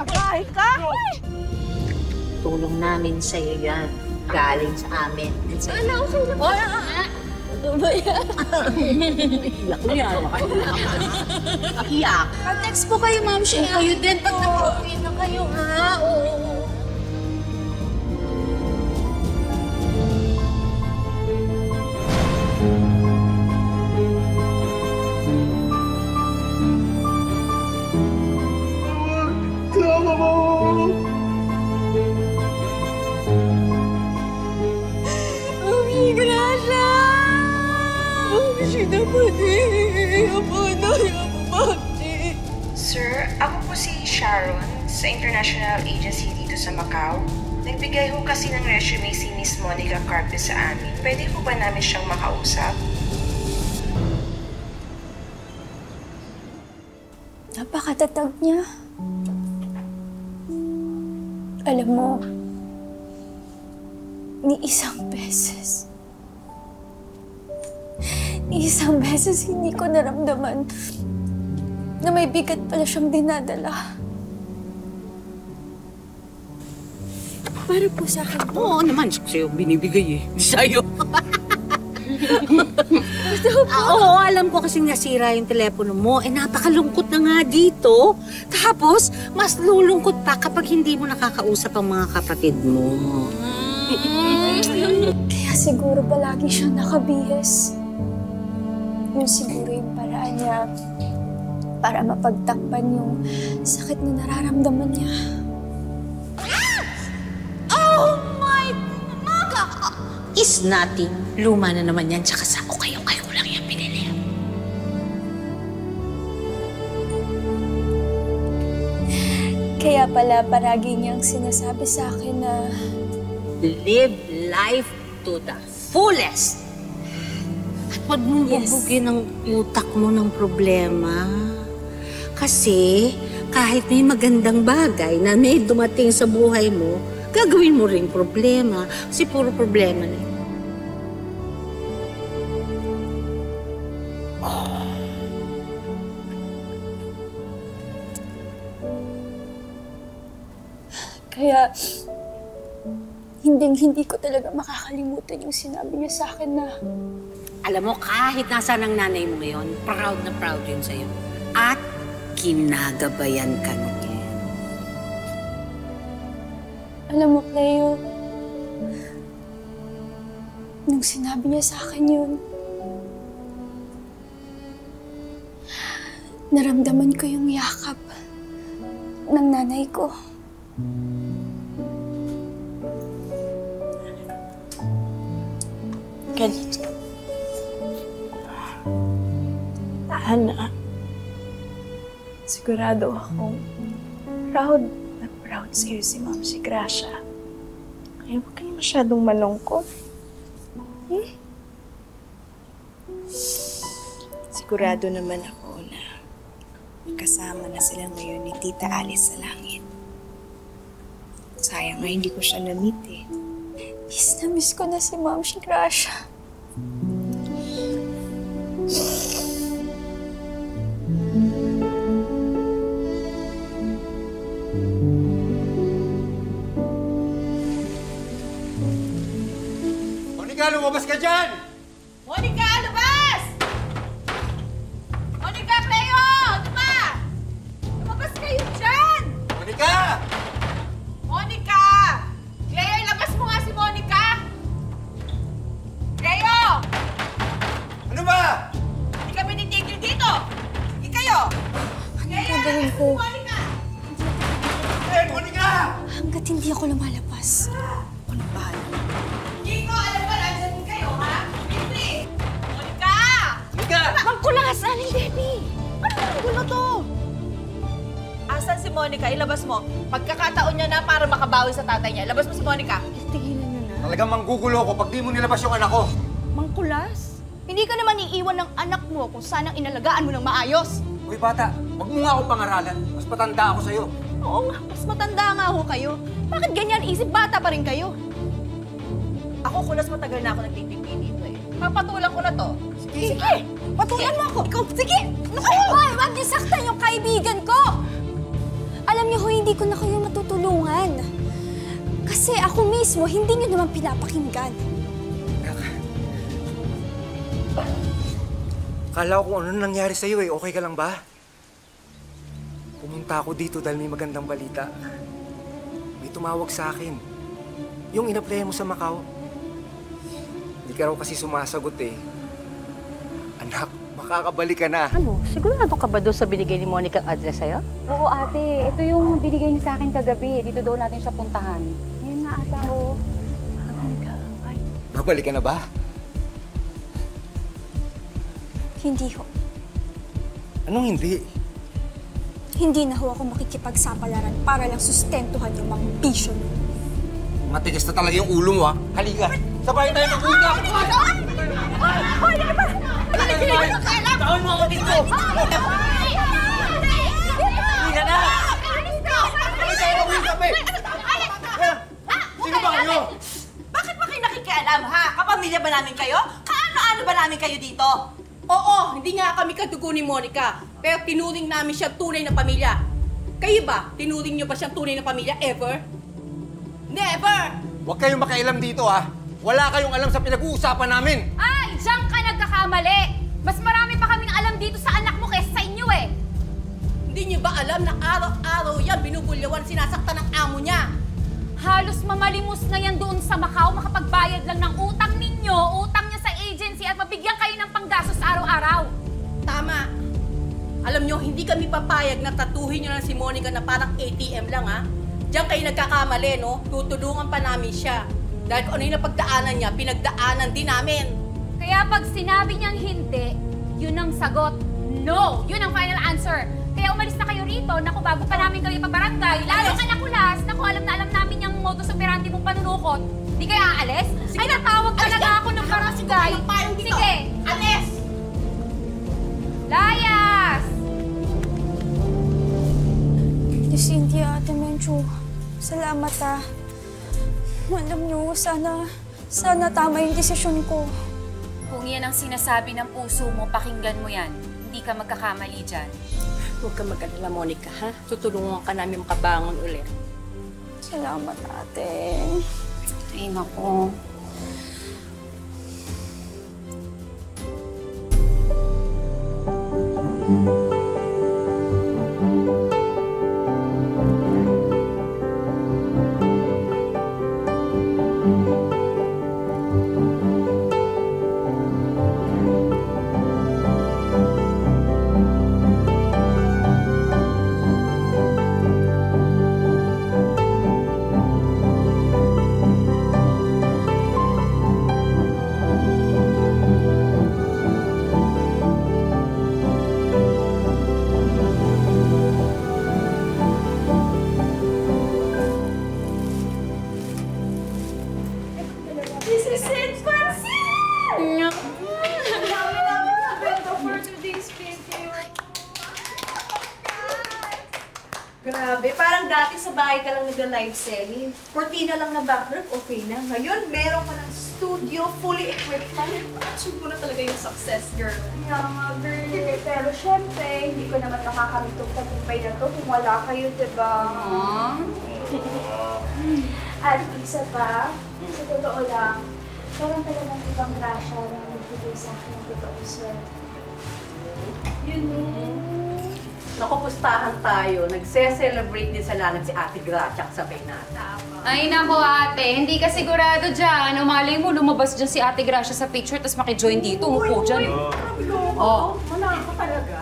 Kahit ka? Tulong namin sa'yo yan. Galing sa amin. Ano, okay na ba? Ano ba yan? Iyak ko yan. Iyak. Text po kayo, Ma'am Shea. Kayo din. Pag nag-okay na kayo, ha? Oo. Sir, ako po si Sharon sa International Agency dito sa Macau. Nagbigay ho kasi ng resume si Miss Monica Carpe sa amin. Pwede po ba namin siyang makausap? Napakatatag niya. Alam mo, ni isang beses hindi ko naramdaman na may bigat pala siyang dinadala. Para po sa akin. Oo naman, sa'yo binibigay eh. Sa'yo. Oo, alam ko kasing nasira yung telepono mo. Eh, napakalungkot na nga dito. Tapos, mas lulungkot pa kapag hindi mo nakakausap ang mga kapatid mo. Kaya siguro palagi siyang nakabihis. Yun siguro yung paraan niya para mapagtakpan yung sakit na nararamdaman niya. Oh my God! Is nothing. Luma na naman yan, tsaka sa kayo ko lang yan pinili. Kaya pala paragi niyang sinasabi sa akin na live life to the fullest. At huwag mong bubugin ang utak mo ng problema. Kasi kahit may magandang bagay na may dumating sa buhay mo, gagawin mo ring problema. Kasi puro problema na yun. Kaya, hindi ko talaga makakalimutan yung sinabi niya sa akin na... Alam mo, kahit nasaan ang nanay mo ngayon, proud na proud yun sa'yo. At kinagabayan ka nun. Alam mo, Cleo, nung sinabi niya sa akin yun, naramdaman ko yung yakap ng nanay ko. Ganito. Tahan na. Sigurado akong proud na proud sa'yo si Ma'am si Gracia. Kaya huwag kayo masyadong malungkot. Sigurado naman ako na kasama na sila ngayon ni Tita Alice sa langit. Sayang nga hindi ko siya na-meet eh. Miss na miss ko na si Ma'am si Gracia. Monica, lumabas ka dyan! Monica, lumabas! Monica, Cleo! Ano ba? Lumabas kayo dyan! Monica! Monica! Cleo, ilabas mo nga si Monica! Cleo! Ano ba? Hindi kami nitigil dito! Hindi kayo! Cleo, gagawin ko? Monica! Monica! Hanggat hindi ako lumalabas. Ano ba? Hindi ko alam ba nandiyan kayo, ha? Hindi! Monica! Monica! Magkulas, Aling Debbie! Ano ang gulo to? Asan si Monica? Ilabas mo. Pagkakataon niya na para makabawi sa tatay niya. Ilabas mo si Monica. Tigilan niyo na. Talagang manggugulo ko pag di mo nilabas yung anak ko. Mangkulas? Hindi ka naman iiwan ng anak mo kung saan ang inalagaan mo ng maayos. Uy, bata, wag mo nga ako pangaralan. Mas matanda ako sa'yo. Oo nga, mas matanda nga ho kayo. Bakit ganyan? Isip bata pa rin kayo. Ako, kulas matagal na ako nagtitipid dito eh. Papatulan ko na to. Sige! Patulan mo ako! Ikaw, sige! Hoy! Huwag niyo saktan yung kaibigan ko! ko na kayo matutulungan. Kasi ako mismo, hindi niyo naman pinapakinggan. Kala ko kung ano nangyari sa'yo eh. Okay ka lang ba? Pumunta ako dito dahil may magandang balita. May tumawag sa akin. Yung in-applyan mo sa Macau. Hindi ka raw kasi sumasagot eh. Anak, makakabalik ka na. Ano? Sigurado ka ba doon sa binigay ni Monica ang address sa'yo? Oo, ate. Ito yung binigay niya sa akin kagabi. Dito daw natin siya puntahan. Ngayon nga, ate, ako. Babalik ka na ba? Hindi ho. Anong hindi? Hindi na ho ako makikipagsapalaran para lang sustentuhan yung mga bisyo niyo. Matigas na talaga yung ulo mo ha. Halika, sabay tayo mag-uga. Tawin mo ako dito! Halika na! Sino ba kayo? Bakit ba kayo nakikialam, ha? Kapamilya ba namin kayo? Kaano-ano ba namin kayo dito? Oo, hindi nga kami kadugo ni Monica. Pero tinuring namin siya tunay na pamilya. Kayo ba? Tinuring niyo ba siyang tunay na pamilya ever? Never! Huwag kayong makialam dito ha. Wala kayong alam sa pinag-uusapan namin. Ay! Diyan ka nagkakamali! Mas marami pa kaming alam dito sa anak mo kaysa sa inyo eh! Hindi niyo ba alam na araw-araw yan binubulyawan, sinasaktan ng amo niya? Halos mamalimos na yan doon sa Macau, makapagbayad lang ng utang ninyo, utang niya sa agency at mabigyan kayo ng panggastos araw-araw. Tama. Alam niyo, hindi kami papayag na tatuhin niyo na si Monica na parang ATM lang, ha? Diyan kayo nagkakamali, no? Tutulungan pa namin siya. Dahil kung ano yung napagdaanan niya, pinagdaanan din namin. Kaya pag sinabi niyang hindi, yun ang sagot. No! Yun ang final answer. Kaya umalis na kayo rito. Naku, bago pa namin kayo ipabarangay. Lalo ka nakulas. Naku, alam na alam namin yung modus operandi mong panunukot. Di kayo aalis? Ay, natawag talaga ako ng barangay. Sige, alis! Layas! Cynthia, Ate Menchu, salamat ah. Alam niyo, sana tama yung desisyon ko. Kung yan ang sinasabi ng puso mo, pakinggan mo yan. Hindi ka magkakamali dyan. Huwag ka mag-alala, Monica, ha? Tutulungan ka namin makabangon ulit. Salamat, ate. Ay, naku. Grabe, parang dati sa bahay ka lang nag-live selling. Cortina lang na backdrop, okay na. Ngayon, meron ka ng studio, fully equipped na. Achieve mo na talaga yung success, girl. Yeah, mga girl. Pero syempre, hindi ko naman makakamit itong tagumpay na to kung wala kayo, diba? At isa pa, sa totoo lang, parang talagang ibang grasya na nagbigay sa akin ng totoo, sir. Yun Nakupustahan tayo. Nagse-celebrate din sa lalag si Ate Gracia kasabay natin. Ay, nako ate. Hindi ka sigurado dyan. Umalay mo, lumabas dyan si Ate Gracia sa picture tapos makijoin dito. Umupo dyan. Oh, wala ko talaga.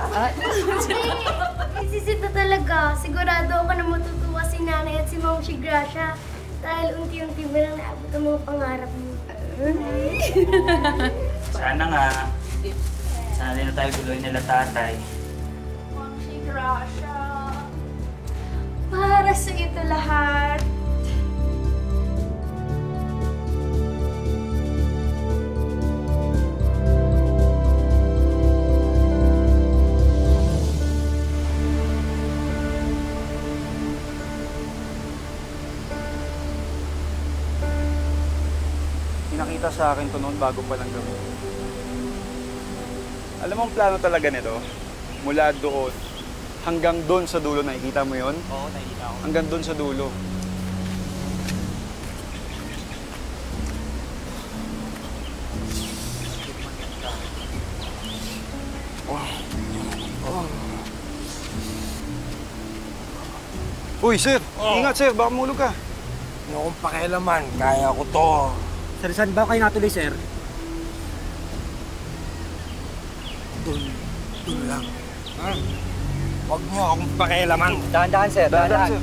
Isisita talaga. Sigurado ako na matutuwa si Nanay at si Ma'am si Gracia. Dahil unti-unti mo lang naabot ang mga pangarap mo. Sana nga. Sana din na tayo guluhin nila tatay. Ma'am si Gracia. Para sa ito lahat. Pinakita sa akin to noon bago pa lang gawin. Alam mo ang plano talaga nito? Mula doon Hanggang doon sa dulo, nakikita mo yon? Oo, nakikita ko. Hanggang doon sa dulo. Uy, sir! Ingat, sir! Baka mahulog ka. Hindi akong pakialaman. Kaya ko to. Sir, saan ba kayo natuloy, sir? Doon lang. Ha? Huwag mo akong pakialaman. Dahan-dahan, sir. Dahan-dahan, sir.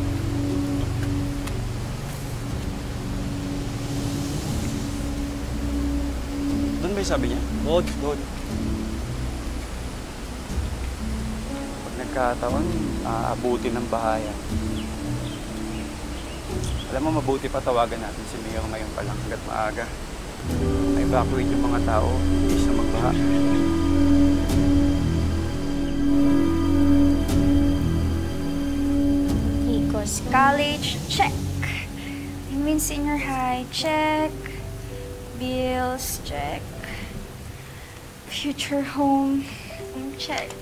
Doon ba yung sabi niya? Doon. Pag nagkataon, aabutin ng bahaya. Alam mo, mabuti pa tawagan natin si Mayor ngayon pa lang hanggat maaga. Ma-evacuate yung mga tao, hindi siya magbaha. Nicos College, check. I mean senior high, check. Bills, check. Future home, check.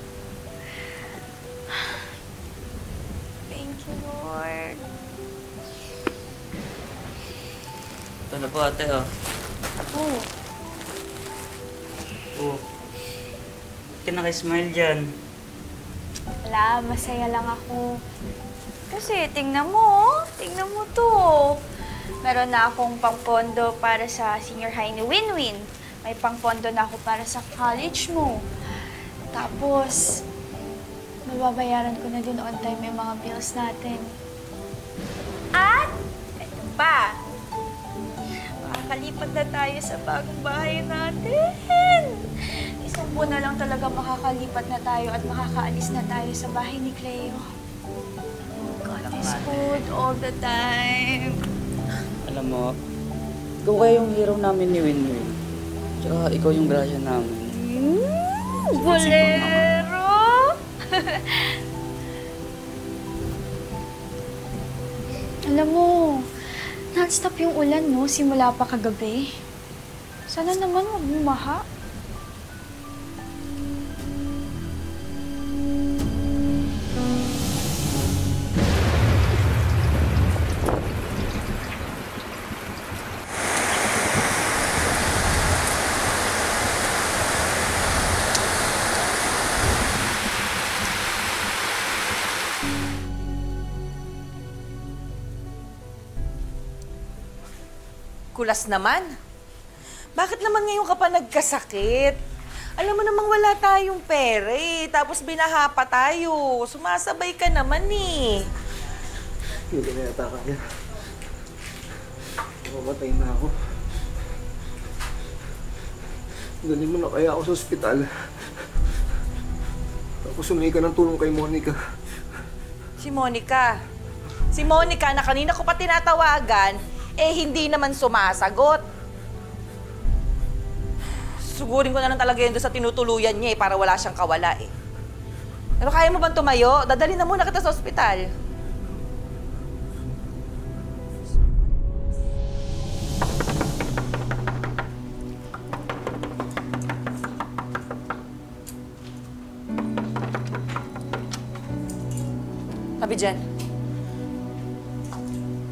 Thank you, Lord. Ito na po, ate, oh. Oh, Oh. Ba't ka naka-smile dyan? wala, masaya lang ako. Kasi tingnan mo to. Meron na akong pangpondo para sa senior high ni Winwin. May pangpondo na ako para sa college mo. Tapos, mababayaran ko na din on time yung mga bills natin. At, eto pa. Makakalipat na tayo sa bagong bahay natin. Isang buwan na lang talaga makakalipat na tayo at makakaalis na tayo sa bahay ni Cleo. God is good all the time. Alam mo, ikaw kaya yung hero namin ni Winwin. Tsaka ikaw yung grasya namin. Bolero! Alam mo, non-stop yung ulan, no? Simula pa kagabi. Sana naman huwag bumaha. Kulas naman. Bakit naman ngayon ka pa nagkasakit? Alam mo namang wala tayong pera eh. Tapos binaha pa tayo. Sumasabay ka naman eh. Hindi ka na yata kaya. Mamatay na ako. Galing mo na kaya ako sa ospital. Tapos humingi ka ng tulong kay Monica. Si Monica. Si Monica na kanina ko pa tinatawagan, eh hindi naman sumasagot. Sugurin ko na lang talaga yun doon sa tinutuluyan niya eh, para wala siyang kawala eh. Pero kaya mo bang tumayo? Dadali na muna kita sa ospital. Sabi dyan.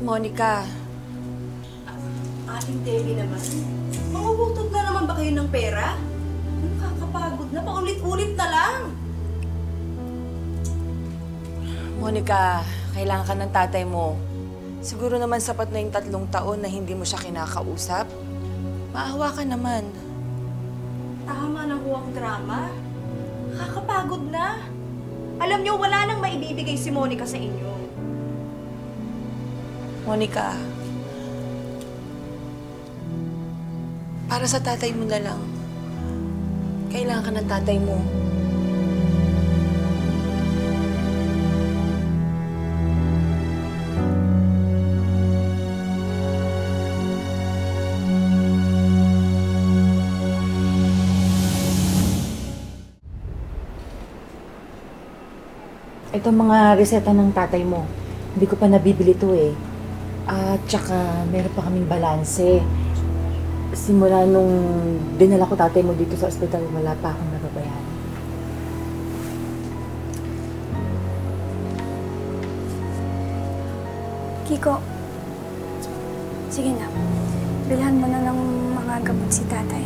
Monica. Aling Debbie naman. Mangubutod na naman ba kayo ng pera? Nakakapagod na, paulit-ulit na lang. Monica, kailangan ka ng tatay mo. Siguro naman sapat na yung 3 taon na hindi mo siya kinakausap. Maawa ka naman. Tama na ho ang drama. Nakakapagod na. Alam niyo, wala nang maibibigay si Monica sa inyo. Monica, para sa tatay mo na lang. Kailangan ka ng tatay mo. Ito mga reseta ng tatay mo. Hindi ko pa nabibili to eh. At tsaka meron pa kaming balanse. Simula nung dinala ko tatay mo dito sa ospital, wala pa akong nababayaran. Kiko, sige na. Bilhan mo na ng mga gamot si tatay.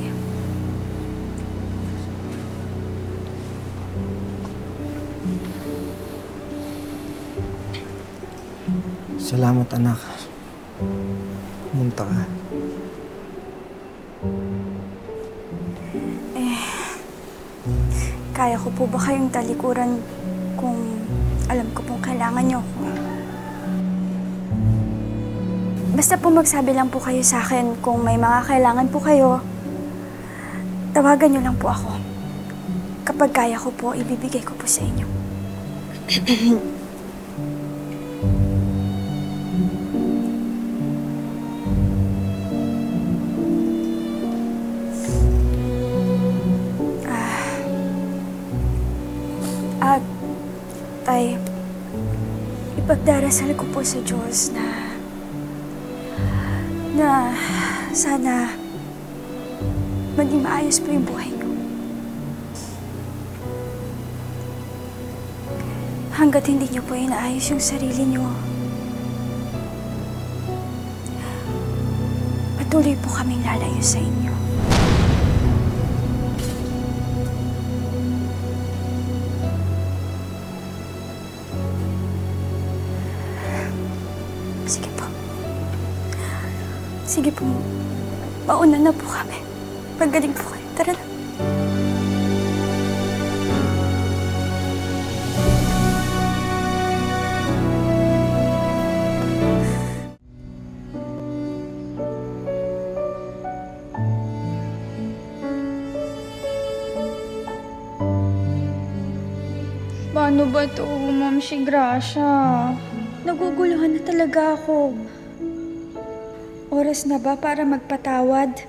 Salamat, anak. Pumunta ka. Kaya ko po ba kayong talikuran kung alam ko pong kailangan niyo ako? Basta po magsabi lang po kayo sa akin kung may mga kailangan po kayo. Tawagan niyo lang po ako. Kapag kaya ko po, ibibigay ko po sa inyo. Tay, ipagdarasal ko po sa Diyos na sana maging maayos po yung buhay ko. Hanggat hindi niyo po inaayos yung sarili niyo, patuloy po kaming lalayo sa inyo. Sige po, mauna na po kami. Pagaling po kayo. Tara na. Paano ba to, Ma'am Gracia? Naguguluhan na talaga ako. Oras na ba para magpatawad?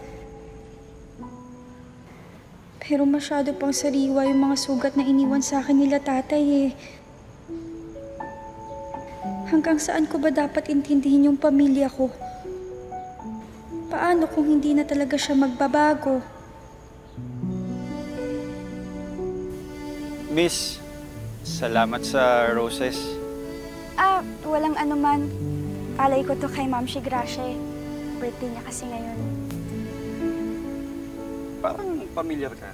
Pero masyado pang sariwa yung mga sugat na iniwan sa akin nila tatay eh. Hanggang saan ko ba dapat intindihin yung pamilya ko? Paano kung hindi na talaga siya magbabago? Miss, salamat sa roses. Walang anuman. Alay ko to kay Ma'am Gracia. Birthday niya kasi ngayon. Parang pamilyar ka.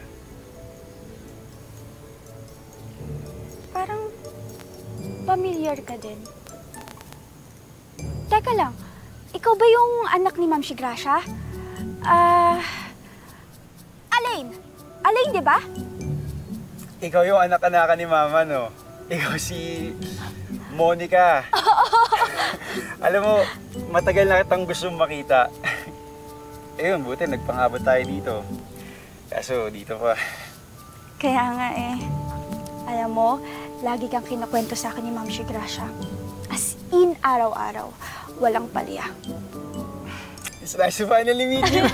Parang pamilyar ka din. Teka lang, ikaw ba yung anak ni Ma'am Gracia? Alain! Alain, di ba? Ikaw yung anak-anakan ni Mama, no? Ikaw si Monica. Alam mo, matagal na kitang gustong makita. Ayun, buti nagpangabot tayo dito. Kaso dito pa. Kaya nga eh. Alam mo, lagi kang kinukwento sa akin ni Ma'am Gracia. As in, araw-araw. Walang palya. It's nice to finally meet you.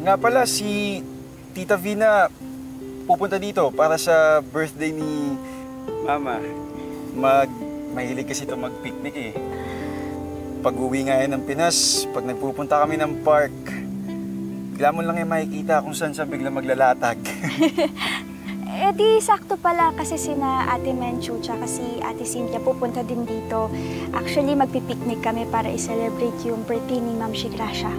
Nga pala, si Tita Vina pupunta dito para sa birthday ni Mama. Mahilig kasi ito mag-picnic eh. Pag-uwi nga yan ng Pinas, pag nagpupunta kami ng park, bigla mo lang yung makikita kung saan siya bigla maglalatag. Eh di, sakto pala kasi sina Ate Menchu tsaka si Ate Cynthia pupunta din dito. Actually, magpipiknik kami para i-celebrate yung birthday ni Ma'am Gracia.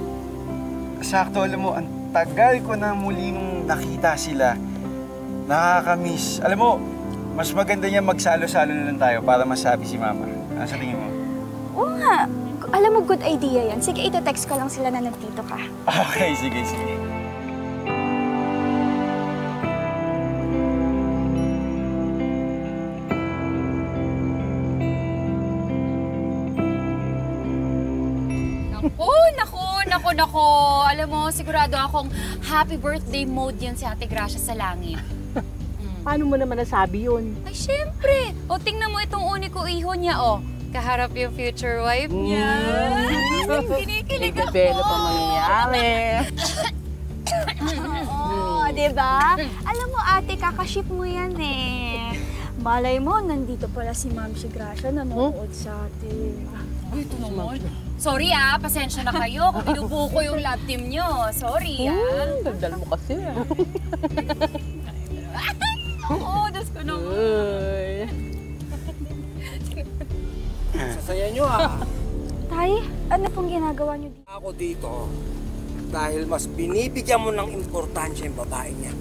Sakto, alam mo, ang tagal ko na muli nung nakita sila. Nakakamiss. Alam mo, mas maganda niya magsalo-salo na lang tayo para masabi si Mama. Ano sa tingin mo? Oo nga. Alam mo, good idea yan. Sige, ito-text ko lang sila na nandito ka. Okay, sige, sige. Nako. Alam mo, sigurado akong happy birthday mode yan si Ate Gracia sa langit. Paano mo naman nasabi yun? Ay, syempre. O, tingnan mo itong uniko iho niya, o. Kaharap yung future wife niya. Kinikilig ako. Bebe pa mangyayari. Oo, diba? Alam mo, ate, kakaship mo yan eh. Malay mo, nandito pala si Ma'am si Gracia nanonood sa atin. Ito naman. Sorry pasensya na kayo kung binubuo ko yung love team nyo. Sorry Dagdal mo kasi Oo, das ko naman. Sasaya nyo Tay, ano pong ginagawa niyo dito? Ako dito dahil mas binibigyan mo ng importansya yung babae niya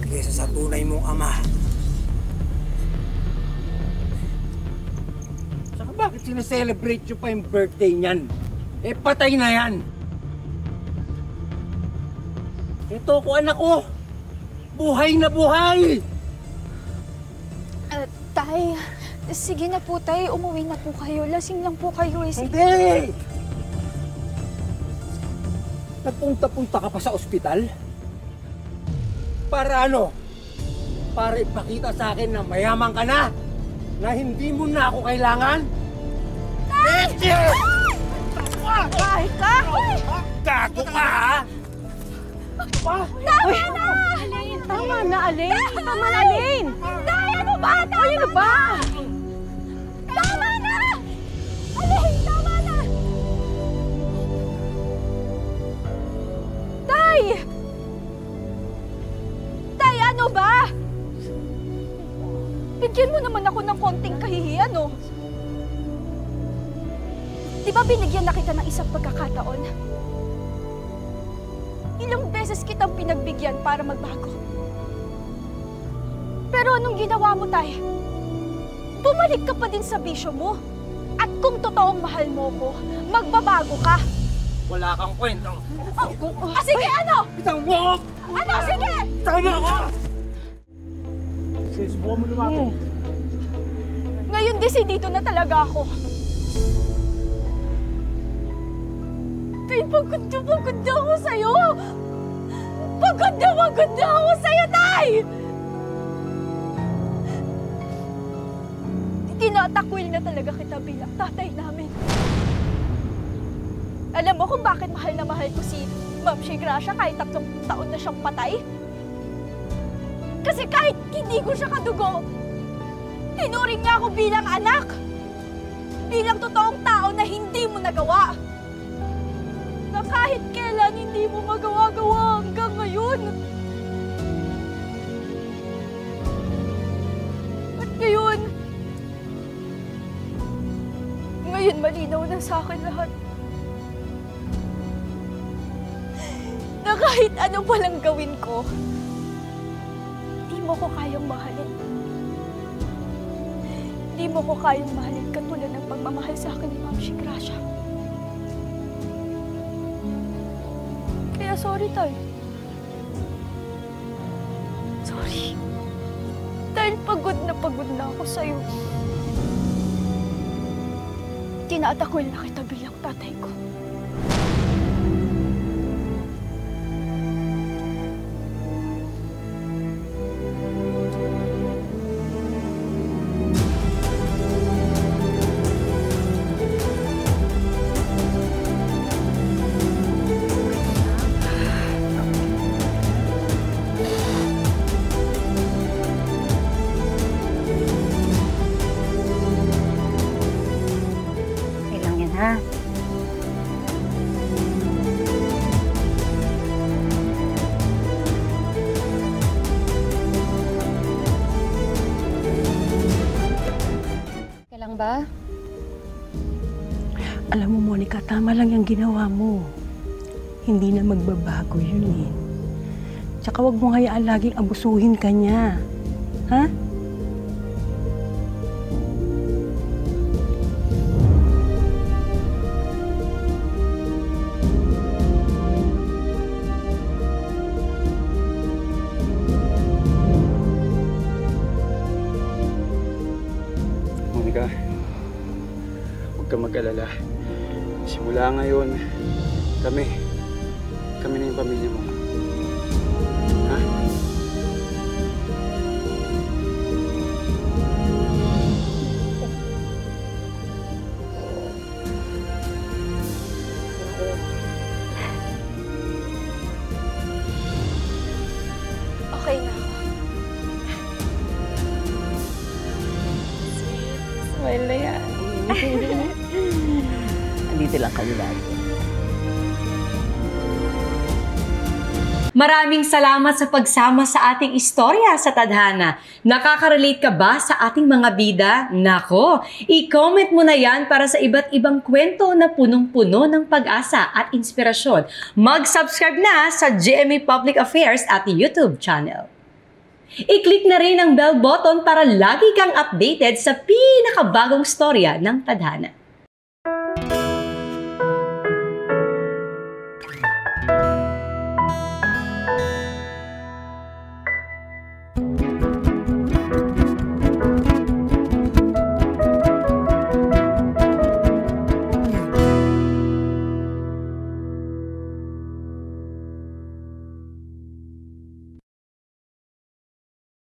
kaysa sa tunay mong ama. Saka bakit sineselebrate nyo pa yung birthday niyan? Eh, patay na yan! Ito ko anak ko! Buhay na buhay! Tay, sige na po, tay. Umuwi na po kayo. Lasing lang po kayo eh. Hindi! Nagpunta-punta ka pa sa ospital? Para ano? Para ipakita sa akin na mayaman ka na? Na hindi mo na ako kailangan? Tay! Tay ka! Gago ka, ha? Tama na! Tama na, Alain! Tama na, Alain! Tay, ano ba? Tama Ano ba? Tama na! Alain, tama na! Tay! Tay, ano ba? Bigyan mo naman ako ng konting kahihiyan, no? Di ba binigyan na kita ng isang pagkakataon? Ilang beses kitang pinagbigyan para magbago. Pero anong ginawa mo, tay? Bumalik ka pa din sa bisyo mo. At kung totoong mahal mo ko, magbabago ka. Wala kang kwentang. Sige, ano? Isang mo! Ano? Sige! Tama ako! Sis, buwan mo lumapit. Ngayon desidido na talaga ako. Tay, pagod na ako sa'yo! Pagod na ako sa'yo, tay! Tinatakwil na talaga kita bilang tatay namin. Alam mo kung bakit mahal na mahal ko si Ma'am si Gracia kahit 3 taon na siyang patay? Kasi kahit hindi ko siya kadugo, tinuring niya ako bilang anak. Bilang totoong tao na hindi mo nagawa. Na kahit kailan hindi mo magawa-gawa hanggang ngayon. At ngayon malinaw na sa akin lahat. Na kahit ano palang gawin ko, di mo ko kayang mahalin. Di mo ko kayang mahalin katulad ng pagmamahal sa akin ni Ma'am si Gracia. Kaya sorry, tay. Sorry. Dahil pagod na ako sa'yo. Tinatakwil na kita bilang tatay ko. Ba? Alam mo, Monica, tama lang yung ginawa mo. Hindi na magbabago yun eh. Tsaka wag mo hayaan laging abusuhin ka niya. Ha? Monica, huwag kang mag-alala. Simula ngayon, kami na yung pamilya mo. Ha? Okay na yan. Andito lang kami lagi. Maraming salamat sa pagsama sa ating istorya sa Tadhana. Nakaka-relate ka ba sa ating mga bida? Nako, i-comment mo na yan para sa iba't ibang kwento na punong-puno ng pag-asa at inspirasyon. Mag-subscribe na sa GMA Public Affairs at YouTube channel. I-click na rin ang bell button para lagi kang updated sa pinakabagong storya ng Tadhana.